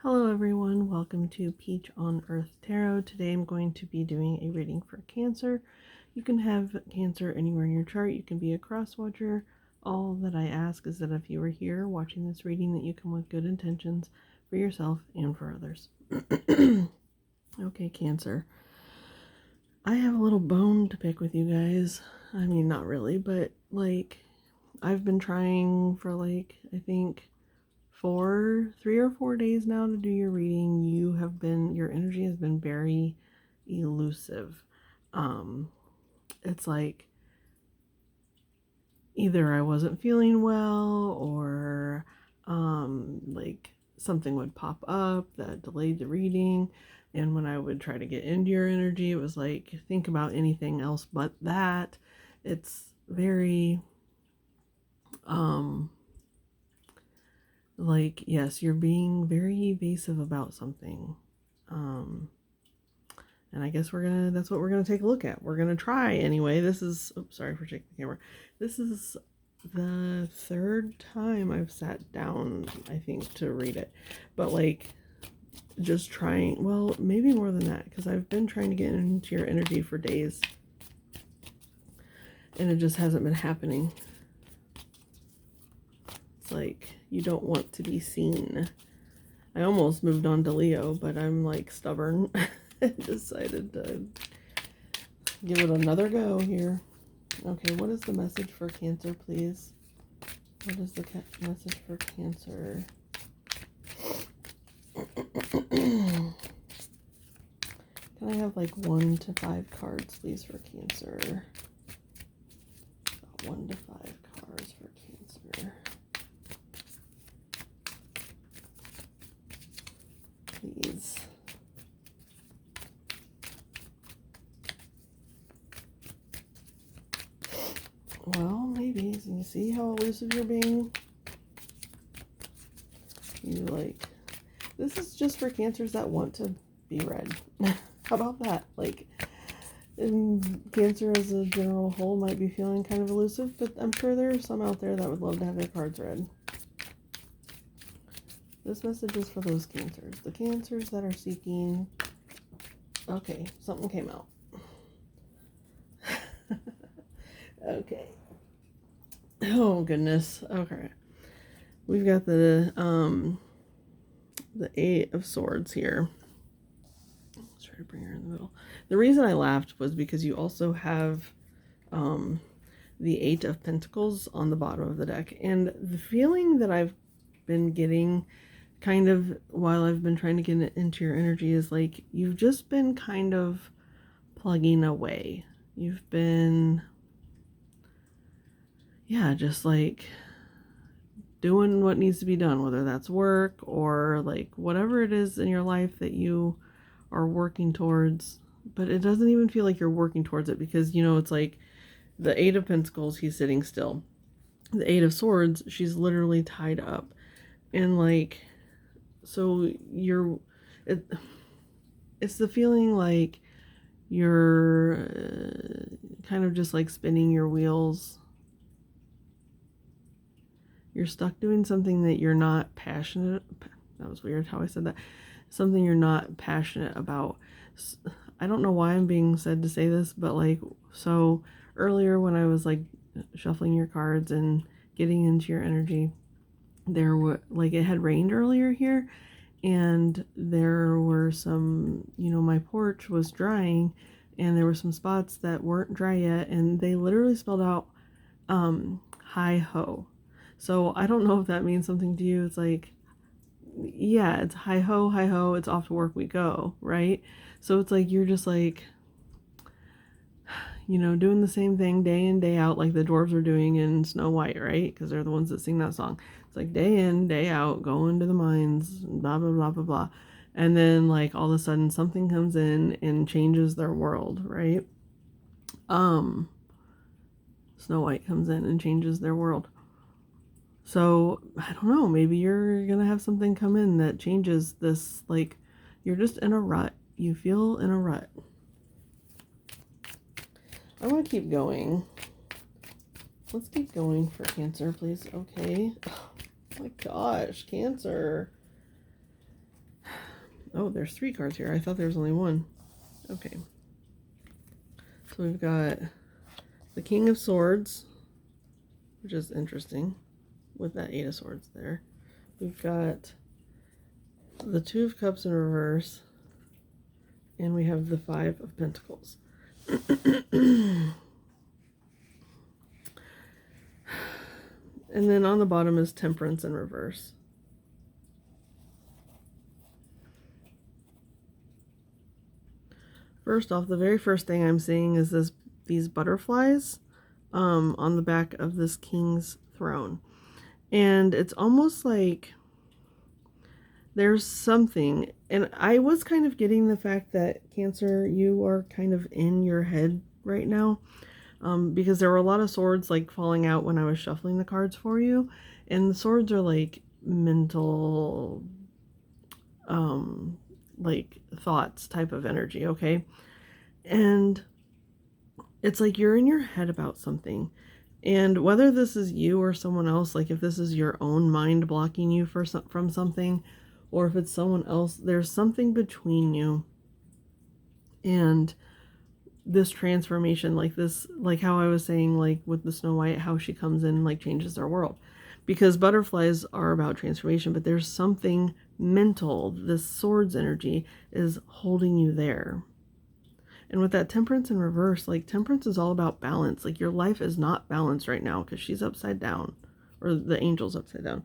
Hello everyone, welcome to Peach on Earth Tarot. Today I'm going to be doing a reading for Cancer. You can have Cancer anywhere in your chart. You can be a cross watcher. All that I ask is that if you are here watching this reading, that you come with good intentions for yourself and for others. Okay, Cancer. I have a little bone to pick with you guys. I mean, not really, but I've been trying for I think 3 or 4 days now to do your reading. Your energy has been very elusive. It's like either I wasn't feeling well or something would pop up that delayed the reading. And when I would try to get into your energy, it was like, think about anything else but that. It's very, yes, you're being very evasive about something. And I guess that's what we're gonna take a look at. We're gonna try anyway. Sorry for shaking the camera. This is the third time I've sat down, I think, to read it. But just trying, well, maybe more than that, because I've been trying to get into your energy for days. And it just hasn't been happening. It's like you don't want to be seen. I almost moved on to Leo, but I'm stubborn. I decided to give it another go here. Okay, what is the message for Cancer, please? What is the message for Cancer? Can I have 1 to 5 cards, please, for Cancer? 1 to 5 cards for Cancer. Please. Well, maybe. You see how elusive you're being? This is just for Cancers that want to be read. How about that? Cancer as a general whole might be feeling kind of elusive, but I'm sure there are some out there that would love to have their cards read. This message is for those Cancers. The Cancers that are seeking... Okay, something came out. Okay. Oh, goodness. Okay. We've got the 8 of Swords here. Let's try to bring her in the middle. The reason I laughed was because you also have the 8 of Pentacles on the bottom of the deck. And the feeling that I've been getting kind of while I've been trying to get into your energy is you've just been kind of plugging away. You've been, yeah, just doing what needs to be done, whether that's work or whatever it is in your life that you are working towards. But it doesn't even feel like you're working towards it, because it's the 8 of Pentacles, he's sitting still. The 8 of Swords, she's literally tied up. And so it's the feeling you're kind of just spinning your wheels. You're stuck doing something that you're not passionate. That was weird how I said that. Something you're not passionate about. I don't know why I'm being said to say this, but so earlier when I was shuffling your cards and getting into your energy, there were it had rained earlier here, and there were some, my porch was drying, and there were some spots that weren't dry yet, and they literally spelled out hi ho. So I don't know if that means something to you. It's yeah, it's hi ho, it's off to work we go, right? So it's you're just doing the same thing day in, day out, like the dwarves are doing in Snow White, right? Because they're the ones that sing that song. It's day in, day out, going to the mines, blah, blah, blah, blah, blah. And then all of a sudden something comes in and changes their world, right? Snow White comes in and changes their world. So, I don't know, maybe you're going to have something come in that changes this, you're just in a rut. You feel in a rut. I want to keep going. Let's keep going for Cancer, please. Okay. Oh my gosh, Cancer. Oh, there's 3 cards here. I thought there was only 1. Okay. So we've got the King of Swords, which is interesting with that 8 of Swords there. We've got the 2 of Cups in reverse, and we have the 5 of Pentacles. And then on the bottom is Temperance in reverse. First off, the very first thing I'm seeing is these butterflies on the back of this king's throne. And it's almost like there's something, and I was kind of getting the fact that Cancer, you are kind of in your head right now, because there were a lot of swords like falling out when I was shuffling the cards for you, and the swords are like mental, like thoughts type of energy, okay? And it's like you're in your head about something. And whether this is you or someone else, like if this is your own mind blocking you from something, or if it's someone else, there's something between you and this transformation, like this, like how I was saying, like with the Snow White, how she comes in, like changes their world. Because butterflies are about transformation, but there's something mental. This swords energy is holding you there. And with that Temperance in reverse, like Temperance is all about balance. Like your life is not balanced right now because she's upside down, or the angel's upside down.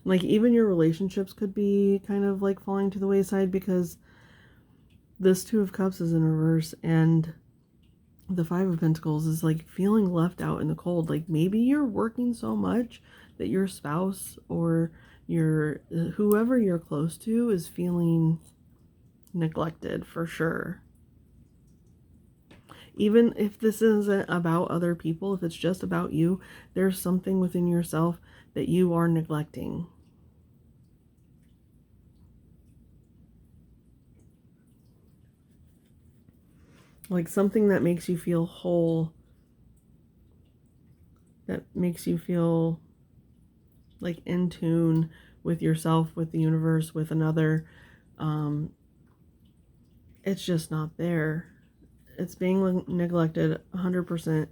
Like even your relationships could be kind of like falling to the wayside because this 2 of Cups is in reverse, and the 5 of Pentacles is like feeling left out in the cold. Like maybe you're working so much that your spouse or your whoever you're close to is feeling neglected for sure. Even if this isn't about other people, if it's just about you, there's something within yourself that you are neglecting. Like something that makes you feel whole, that makes you feel like in tune with yourself, with the universe, with another. It's just not there. It's being neglected 100%,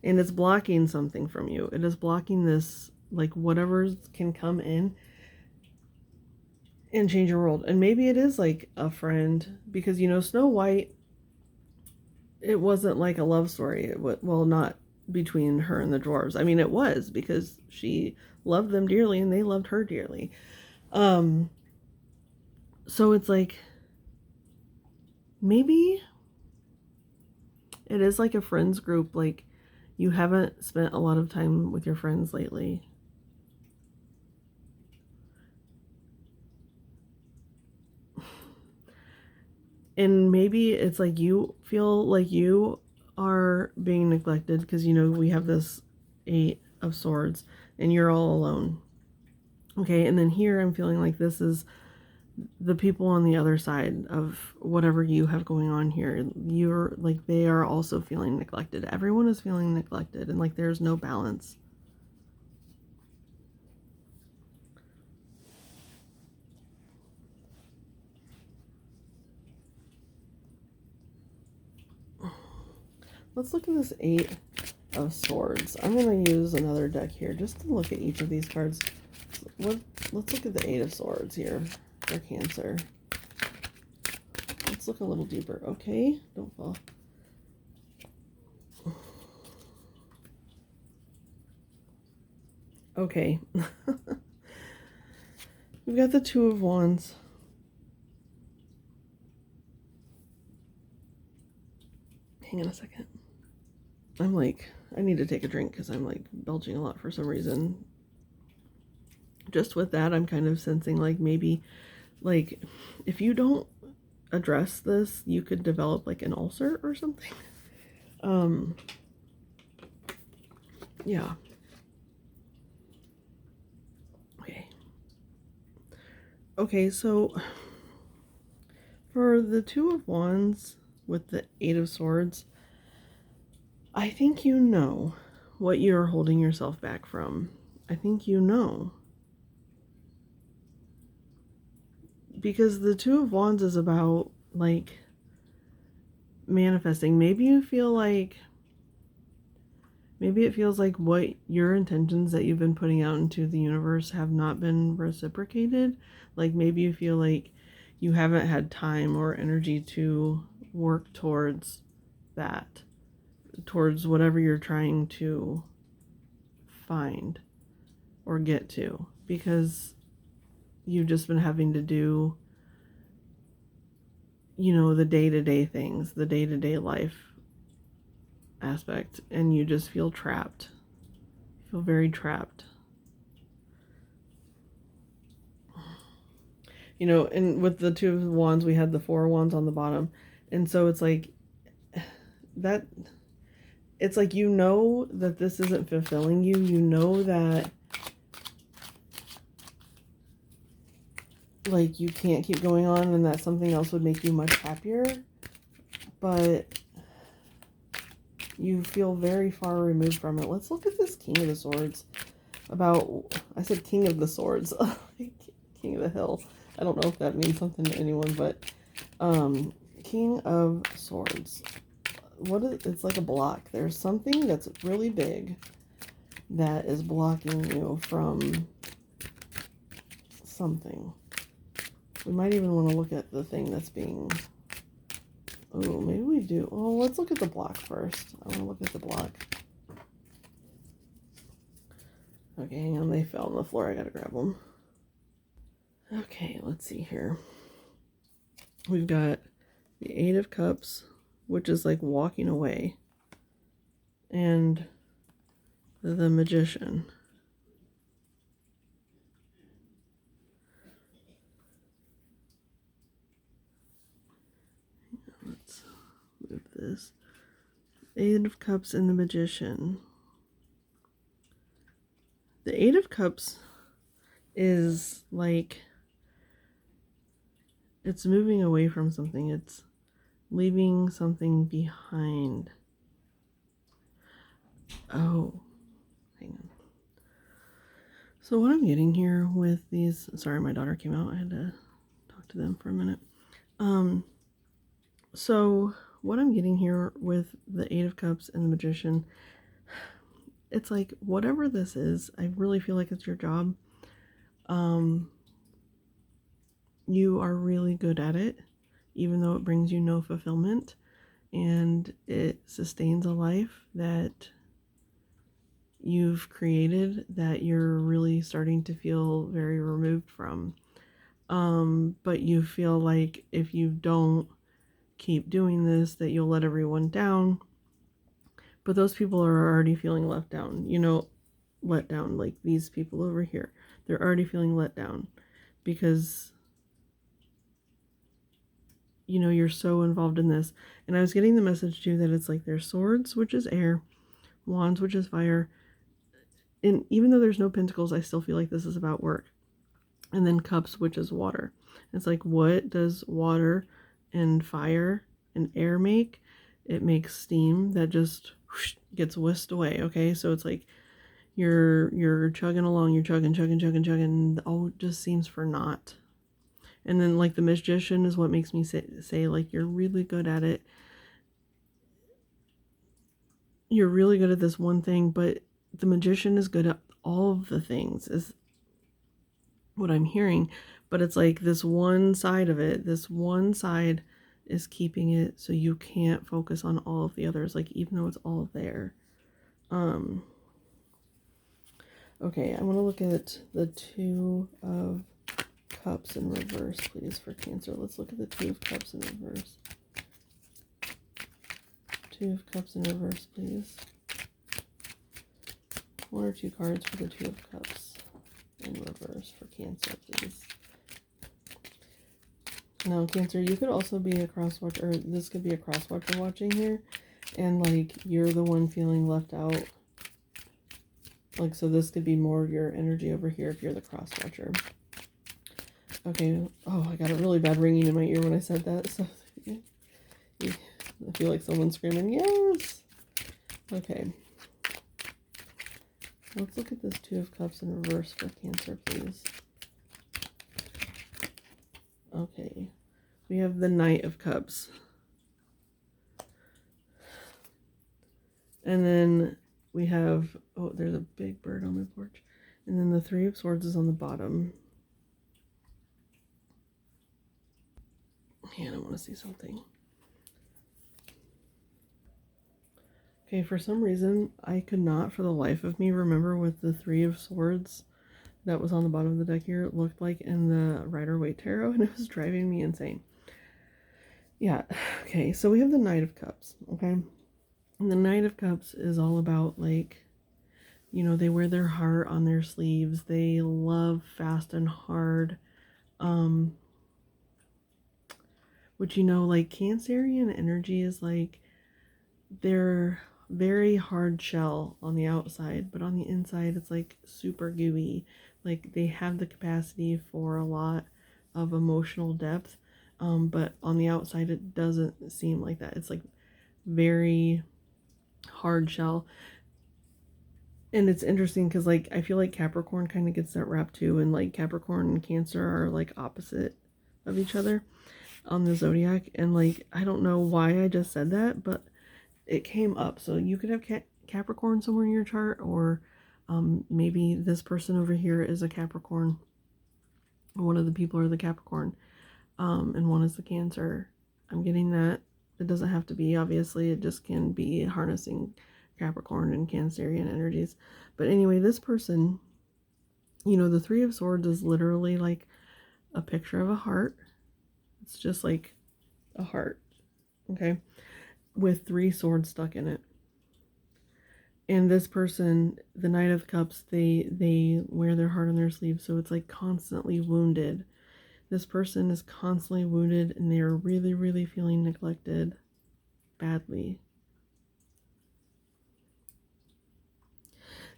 and it's blocking something from you. It is blocking this, like whatever can come in and change your world. And maybe it is like a friend, because Snow White, it wasn't like a love story. Well, not between her and the dwarves. I mean, it was, because she loved them dearly and they loved her dearly. So it's like maybe it is like a friends group. Like you haven't spent a lot of time with your friends lately. And maybe it's like you feel like you are being neglected because, we have this 8 of Swords and you're all alone. Okay, and then here I'm feeling like this is the people on the other side of whatever you have going on here. You're like, they are also feeling neglected. Everyone is feeling neglected, and like there's no balance. Let's look at this 8 of Swords. I'm going to use another deck here just to look at each of these cards. Let's look at the 8 of Swords here for Cancer. Let's look a little deeper. Okay, don't fall. Okay. We've got the 2 of Wands. Hang on a second. I'm like, I need to take a drink because I'm like belching a lot for some reason. Just with that, I'm kind of sensing like maybe, like, if you don't address this, you could develop like an ulcer or something. Yeah. Okay, so for the 2 of Wands with the 8 of Swords, I think you know what you're holding yourself back from. I think you know. because the Two of Wands is about like manifesting. Maybe you feel like, maybe it feels like what your intentions that you've been putting out into the universe have not been reciprocated. Like maybe you feel like you haven't had time or energy to work towards that, towards whatever you're trying to find or get to, because you've just been having to do, you know, the day-to-day things, the day-to-day life aspect, and you just feel trapped. You feel very trapped. You know, and with the Two of Wands, we had the Four of Wands on the bottom. And so it's like that, it's like, you know that this isn't fulfilling you. You know that like you can't keep going on and that something else would make you much happier. But you feel very far removed from it. Let's look at this King of the Swords. I said King of the Swords. King of the Hill. I don't know if that means something to anyone, but King of Swords. It's like a block. There's something that's really big that is blocking you from something. We might even want to look at the thing that's being... Oh, maybe we do. Oh, let's look at the block first. I want to look at the block. Okay, hang on. They fell on the floor. I gotta grab them. Okay, let's see here. We've got the Eight of Cups, which is like walking away, and the Magician. Let's move this. Eight of Cups and the Magician. The Eight of Cups is like, it's moving away from something. It's leaving something behind. Oh, hang on. So what I'm getting here with these, sorry, my daughter came out. I had to talk to them for a minute. So what I'm getting here with the Eight of Cups and the Magician, it's like, whatever this is, I really feel like it's your job. You are really good at it, even though it brings you no fulfillment, and it sustains a life that you've created that you're really starting to feel very removed from. But you feel like if you don't keep doing this, that you'll let everyone down. But those people are already feeling left down, you know, let down, like these people over here. They're already feeling let down because, you know, you're so involved in this. And I was getting the message too that it's like there's swords, which is air, wands, which is fire. And even though there's no pentacles, I still feel like this is about work. And then cups, which is water. It's like, what does water and fire and air make? It makes steam that just whoosh, gets whisked away. Okay, so it's like you're chugging along, you're chugging, and all just seems for naught. And then like the Magician is what makes me say like, you're really good at it. You're really good at this one thing, but the Magician is good at all of the things, is what I'm hearing. But it's like this one side of it, this one side is keeping it so you can't focus on all of the others, like even though it's all there. Okay, I want to look at the Two of Cups in reverse, please, for Cancer. Let's look at the Two of Cups in reverse. Two of Cups in reverse, please. One or two cards for the Two of Cups in reverse for Cancer, please. Now, Cancer, you could also be a cross-watcher, or this could be a cross-watcher watching here, and, like, you're the one feeling left out. Like, so this could be more of your energy over here if you're the cross-watcher. Okay. Oh, I got a really bad ringing in my ear when I said that, so I feel like someone's screaming, yes! Okay. Let's look at this Two of Cups in reverse for Cancer, please. Okay. We have the Knight of Cups. And then we have, oh, there's a big bird on my porch. And then the Three of Swords is on the bottom. Man, I want to see something. Okay, for some reason, I could not for the life of me remember what the Three of Swords that was on the bottom of the deck here looked like in the Rider-Waite Tarot, and it was driving me insane. Yeah, okay, so we have the Knight of Cups, okay? And the Knight of Cups is all about, like, you know, they wear their heart on their sleeves. They love fast and hard. Which, you know, like, Cancerian energy is like, they're very hard shell on the outside, but on the inside it's like super gooey. Like, they have the capacity for a lot of emotional depth, but on the outside it doesn't seem like that. It's like very hard shell. And it's interesting because, like, I feel like Capricorn kind of gets that rap too, and like Capricorn and Cancer are like opposite of each other on the zodiac. And like, I don't know why I just said that, but it came up. So you could have Capricorn somewhere in your chart, or maybe this person over here is a Capricorn. One of the people are the Capricorn, and one is the Cancer. I'm getting that. It doesn't have to be, obviously. It just can be harnessing Capricorn and Cancerian energies. But anyway, this person, you know, the Three of Swords is literally like a picture of a heart. It's just like a heart, okay, with three swords stuck in it. And this person, the Knight of Cups, they wear their heart on their sleeve, so it's like constantly wounded. This person is constantly wounded, and they are really, really feeling neglected badly.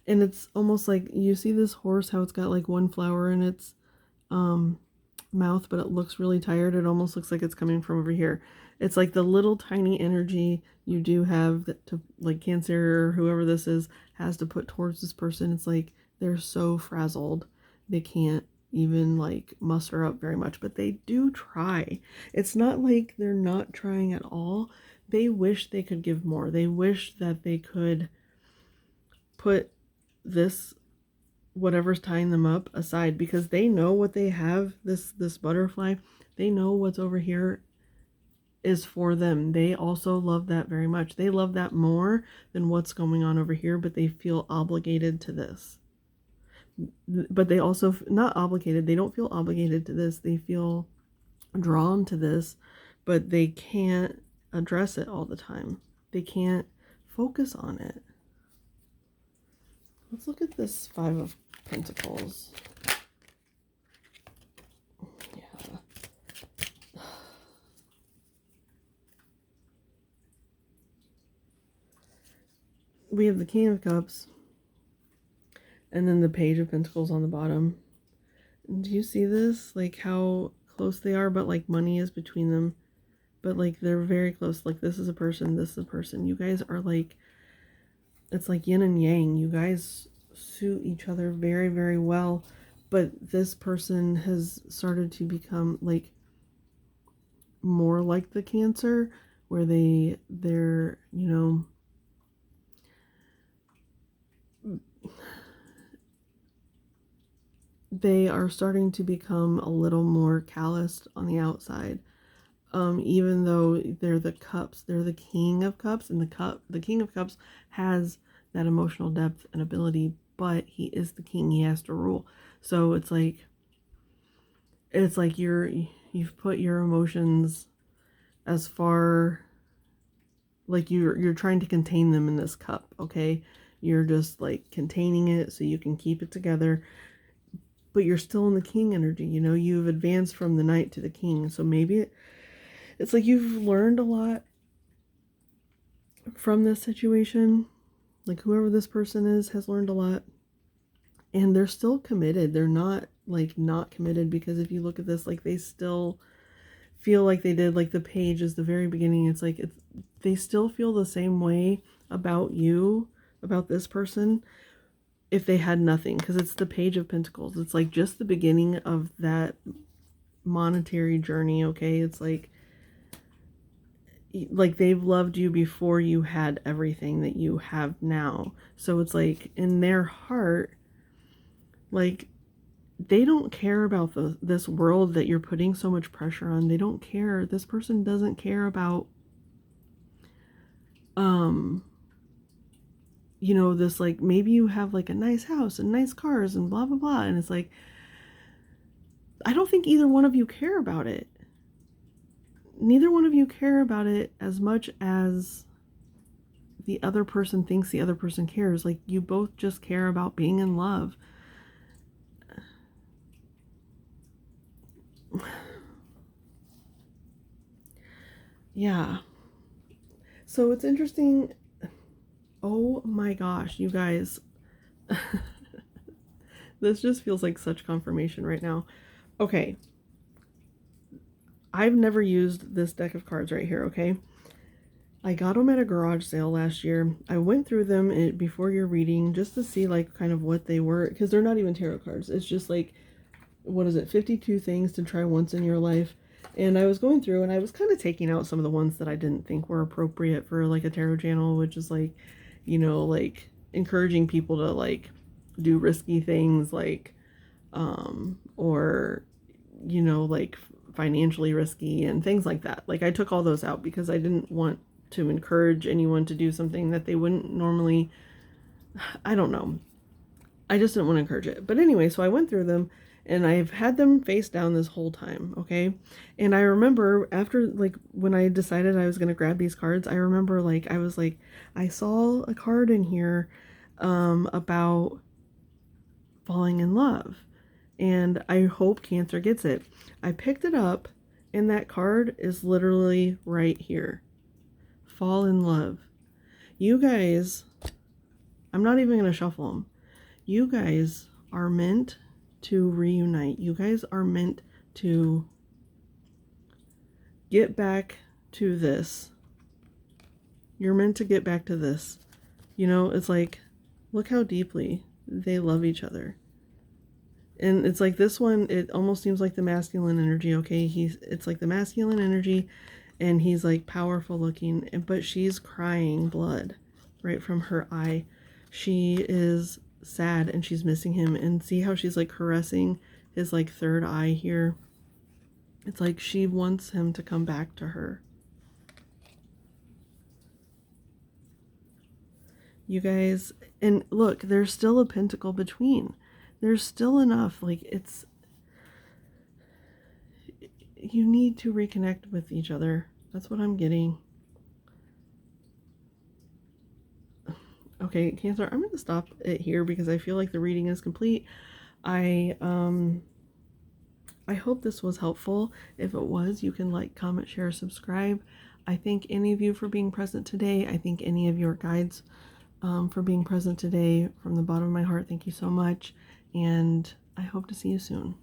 And it's almost like, you see this horse, how it's got like one flower in its mouth, but it looks really tired. It almost looks like it's coming from over here. It's like the little tiny energy you do have that, to like, Cancer or whoever this is has to put towards this person. It's like they're so frazzled they can't even like muster up very much, but they do try. It's not like they're not trying at all. They wish they could give more. They wish that they could put this, whatever's tying them up, aside, because they know what they have, this butterfly, they know what's over here is for them. They also love that very much. They love that more than what's going on over here, but they feel obligated to this. But they also, not obligated, they don't feel obligated to this. They feel drawn to this, but they can't address it all the time. They can't focus on it. Let's look at this Five of Pentacles. Yeah. We have the King of Cups, and then the Page of Pentacles on the bottom. Do you see this? Like, how close they are, but like money is between them. But like, they're very close. Like, this is a person, this is a person. You guys are like, it's like yin and yang. You guys suit each other very, very well. But this person has started to become like more like the Cancer, where they're, you know, they are starting to become a little more calloused on the outside. Even though they're the cups, they're the King of Cups, and the King of Cups has that emotional depth and ability, but he is the king. He has to rule. So it's like you've put your emotions as far, like, you're trying to contain them in this cup, okay? You're just like containing it so you can keep it together, but you're still in the king energy. You know, you've advanced from the knight to the king. So maybe it's like you've learned a lot from this situation. Like, whoever this person is has learned a lot, and they're still committed. They're not like not committed, because if you look at this, like, they still feel like they did. Like, the Page is the very beginning. It's like they still feel the same way about you, about this person, if they had nothing, because it's the Page of Pentacles. It's like just the beginning of that monetary journey, okay? It's like they've loved you before you had everything that you have now. So it's like in their heart, like they don't care about this world that you're putting so much pressure on. They don't care. This person doesn't care about you know, this, like, maybe you have like a nice house and nice cars and blah blah blah, and it's like I don't think either one of you care about it. Neither one of you care about it as much as the other person thinks the other person cares. Like, you both just care about being in love. Yeah. So it's interesting. Oh my gosh, you guys. This just feels like such confirmation right now. Okay. I've never used this deck of cards right here, okay? I got them at a garage sale last year. I went through them before your reading just to see like kind of what they were, because they're not even tarot cards. It's just like, what is it, 52 things to try once in your life. And I was going through and I was kind of taking out some of the ones that I didn't think were appropriate for like a tarot channel, which is like, you know, like encouraging people to like do risky things, like or you know, like financially risky and things like that. Like I took all those out because I didn't want to encourage anyone to do something that they wouldn't normally. I don't know, I just didn't want to encourage it. But anyway, so I went through them and I've had them face down this whole time, okay? And I remember after, like, when I decided I was going to grab these cards, I remember, like, I was like, I saw a card in here about falling in love. And I hope Cancer gets it. I picked it up, and that card is literally right here. Fall in love. You guys, I'm not even going to shuffle them. You guys are meant to reunite. You guys are meant to get back to this. You're meant to get back to this. You know, it's like, look how deeply they love each other. And it's like this one, it almost seems like the masculine energy, okay? It's like the masculine energy, and he's like powerful looking, but she's crying blood right from her eye. She is sad and she's missing him, and see how she's like caressing his like third eye here. It's like she wants him to come back to her. You guys, and look, there's still a pentacle between. There's still enough, like, it's, you need to reconnect with each other. That's what I'm getting. Okay, Cancer, I'm going to stop it here because I feel like the reading is complete. I hope this was helpful. If it was, you can like, comment, share, subscribe. I thank any of you for being present today. I thank any of your guides for being present today. From the bottom of my heart, thank you so much. And I hope to see you soon.